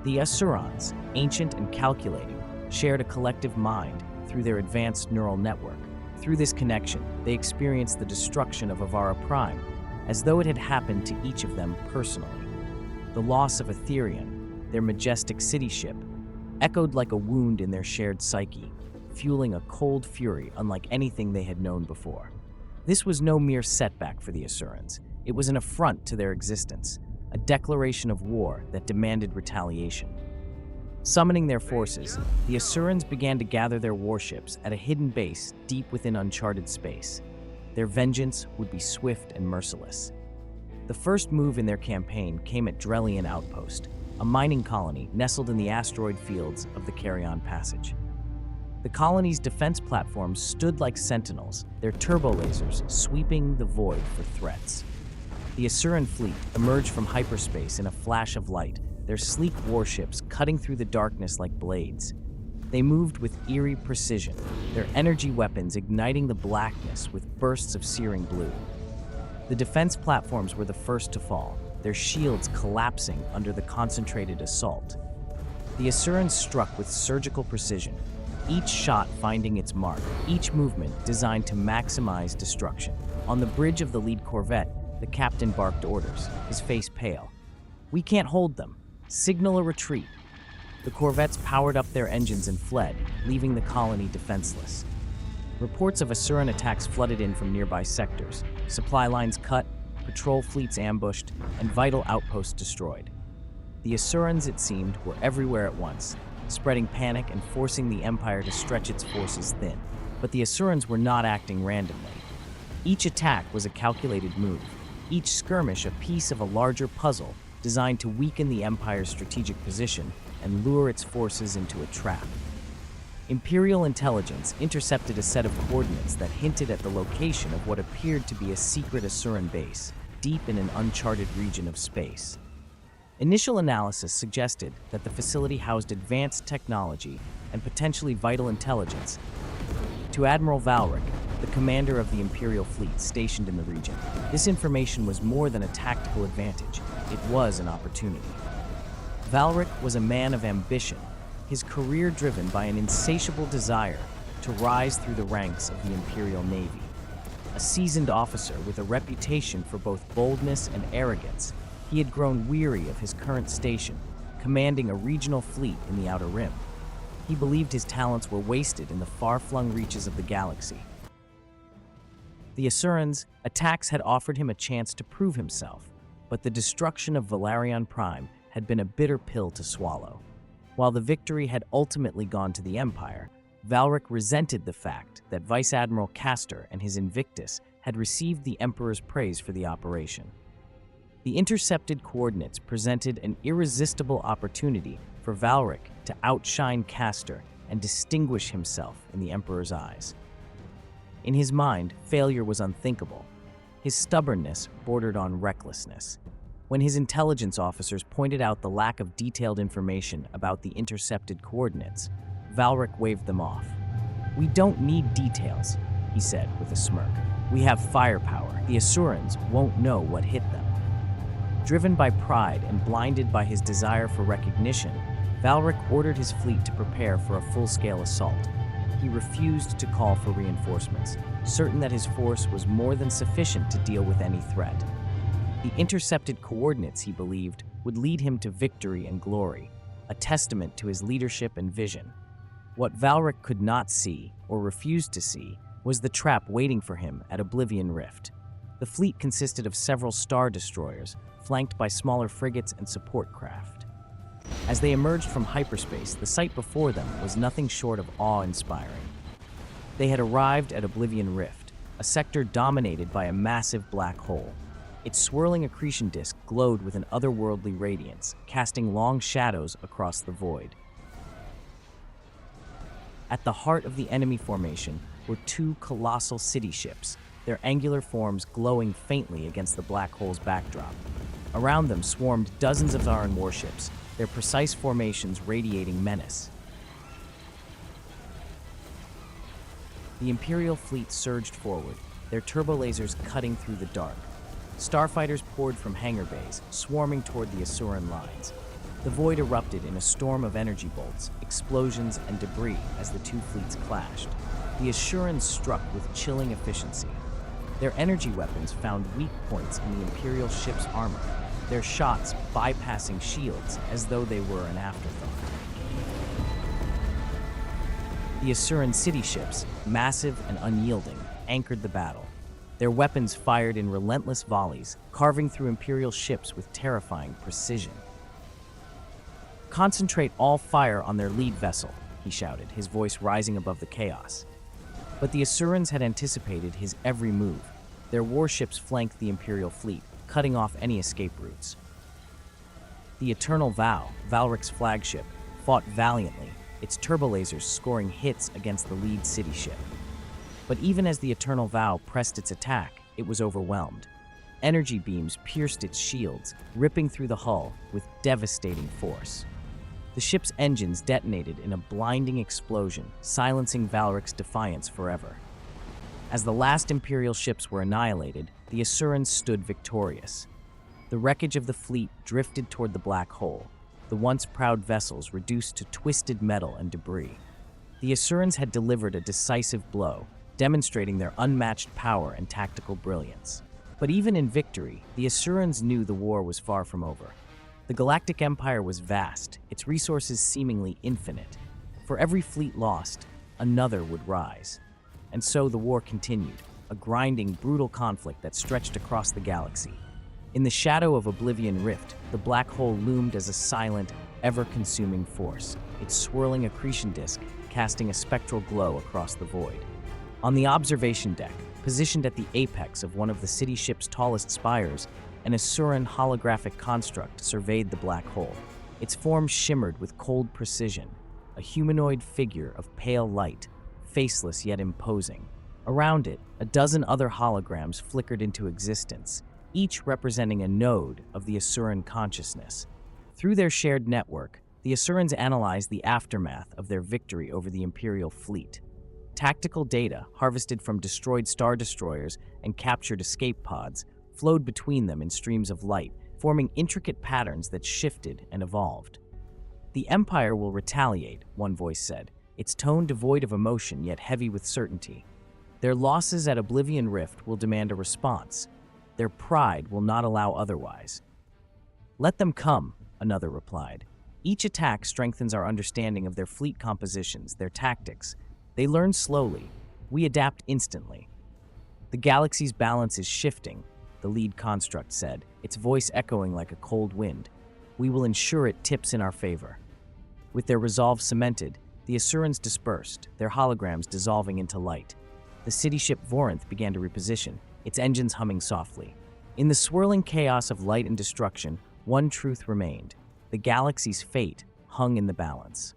The Asurans, ancient and calculating, shared a collective mind through their advanced neural network. Through this connection, they experienced the destruction of Avara Prime, as though it had happened to each of them personally. The loss of Aetherion, their majestic city ship, echoed like a wound in their shared psyche, fueling a cold fury unlike anything they had known before. This was no mere setback for the Asurans. It was an affront to their existence, a declaration of war that demanded retaliation. Summoning their forces, the Asurans began to gather their warships at a hidden base deep within uncharted space. Their vengeance would be swift and merciless. The first move in their campaign came at Drelian Outpost, a mining colony nestled in the asteroid fields of the Carrion Passage. The colony's defense platforms stood like sentinels, their turbo lasers sweeping the void for threats. The Asuran fleet emerged from hyperspace in a flash of light, their sleek warships cutting through the darkness like blades. They moved with eerie precision, their energy weapons igniting the blackness with bursts of searing blue. The defense platforms were the first to fall, their shields collapsing under the concentrated assault. The Asurans struck with surgical precision, each shot finding its mark, each movement designed to maximize destruction. On the bridge of the lead corvette, the captain barked orders, his face pale. "We can't hold them. Signal a retreat." The corvettes powered up their engines and fled, leaving the colony defenseless. Reports of Asuran attacks flooded in from nearby sectors, supply lines cut, patrol fleets ambushed, and vital outposts destroyed. The Asurans, it seemed, were everywhere at once, spreading panic and forcing the Empire to stretch its forces thin. But the Asurans were not acting randomly. Each attack was a calculated move, each skirmish a piece of a larger puzzle designed to weaken the Empire's strategic position and lure its forces into a trap. Imperial intelligence intercepted a set of coordinates that hinted at the location of what appeared to be a secret Asuran base, deep in an uncharted region of space. Initial analysis suggested that the facility housed advanced technology and potentially vital intelligence. To Admiral Valck, the commander of the Imperial fleet stationed in the region, this information was more than a tactical advantage, it was an opportunity. Valck was a man of ambition, his career driven by an insatiable desire to rise through the ranks of the Imperial Navy. A seasoned officer with a reputation for both boldness and arrogance, he had grown weary of his current station, commanding a regional fleet in the Outer Rim. He believed his talents were wasted in the far-flung reaches of the galaxy. The Asurans' attacks had offered him a chance to prove himself, but the destruction of Valerian Prime had been a bitter pill to swallow. While the victory had ultimately gone to the Empire, Valck resented the fact that Vice Admiral Castor and his Invictus had received the Emperor's praise for the operation. The intercepted coordinates presented an irresistible opportunity for Valck to outshine Castor and distinguish himself in the Emperor's eyes. In his mind, failure was unthinkable. His stubbornness bordered on recklessness. When his intelligence officers pointed out the lack of detailed information about the intercepted coordinates, Valck waved them off. "We don't need details," he said with a smirk. "We have firepower. The Asurans won't know what hit them." Driven by pride and blinded by his desire for recognition, Valck ordered his fleet to prepare for a full-scale assault. He refused to call for reinforcements, certain that his force was more than sufficient to deal with any threat. The intercepted coordinates, he believed, would lead him to victory and glory, a testament to his leadership and vision. What Valck could not see, or refused to see, was the trap waiting for him at Oblivion Rift. The fleet consisted of several star destroyers, flanked by smaller frigates and support craft. As they emerged from hyperspace, the sight before them was nothing short of awe-inspiring. They had arrived at Oblivion Rift, a sector dominated by a massive black hole. Its swirling accretion disk glowed with an otherworldly radiance, casting long shadows across the void. At the heart of the enemy formation were two colossal city ships, their angular forms glowing faintly against the black hole's backdrop. Around them swarmed dozens of Asurans warships, their precise formations radiating menace. The Imperial fleet surged forward, their turbo lasers cutting through the dark. Starfighters poured from hangar bays, swarming toward the Asuran lines. The void erupted in a storm of energy bolts, explosions, and debris as the two fleets clashed. The Asurans struck with chilling efficiency. Their energy weapons found weak points in the Imperial ship's armor, their shots bypassing shields as though they were an afterthought. The Asuran city ships, massive and unyielding, anchored the battle. Their weapons fired in relentless volleys, carving through Imperial ships with terrifying precision. "Concentrate all fire on their lead vessel," he shouted, his voice rising above the chaos. But the Asurans had anticipated his every move. Their warships flanked the Imperial fleet, cutting off any escape routes. The Eternal Vow, Valrick's flagship, fought valiantly, its turbolasers scoring hits against the lead city ship. But even as the Eternal Vow pressed its attack, it was overwhelmed. Energy beams pierced its shields, ripping through the hull with devastating force. The ship's engines detonated in a blinding explosion, silencing Valrick's defiance forever. As the last Imperial ships were annihilated, the Asurans stood victorious. The wreckage of the fleet drifted toward the black hole, the once proud vessels reduced to twisted metal and debris. The Asurans had delivered a decisive blow, demonstrating their unmatched power and tactical brilliance. But even in victory, the Asurans knew the war was far from over. The Galactic Empire was vast, its resources seemingly infinite. For every fleet lost, another would rise. And so the war continued, a grinding, brutal conflict that stretched across the galaxy. In the shadow of Oblivion Rift, the black hole loomed as a silent, ever-consuming force, its swirling accretion disk casting a spectral glow across the void. On the observation deck, positioned at the apex of one of the city ship's tallest spires, an Asuran holographic construct surveyed the black hole. Its form shimmered with cold precision, a humanoid figure of pale light, faceless yet imposing. Around it, a dozen other holograms flickered into existence, each representing a node of the Asuran consciousness. Through their shared network, the Asurans analyzed the aftermath of their victory over the Imperial fleet. Tactical data, harvested from destroyed star destroyers and captured escape pods, flowed between them in streams of light, forming intricate patterns that shifted and evolved. "The Empire will retaliate," one voice said, its tone devoid of emotion yet heavy with certainty. "Their losses at Oblivion Rift will demand a response. Their pride will not allow otherwise." "Let them come," another replied. "Each attack strengthens our understanding of their fleet compositions, their tactics. They learn slowly. We adapt instantly." "The galaxy's balance is shifting," the lead construct said, its voice echoing like a cold wind. "We will ensure it tips in our favor." With their resolve cemented, the Asurans dispersed, their holograms dissolving into light. The city ship Vorinth began to reposition, its engines humming softly. In the swirling chaos of light and destruction, one truth remained: the galaxy's fate hung in the balance.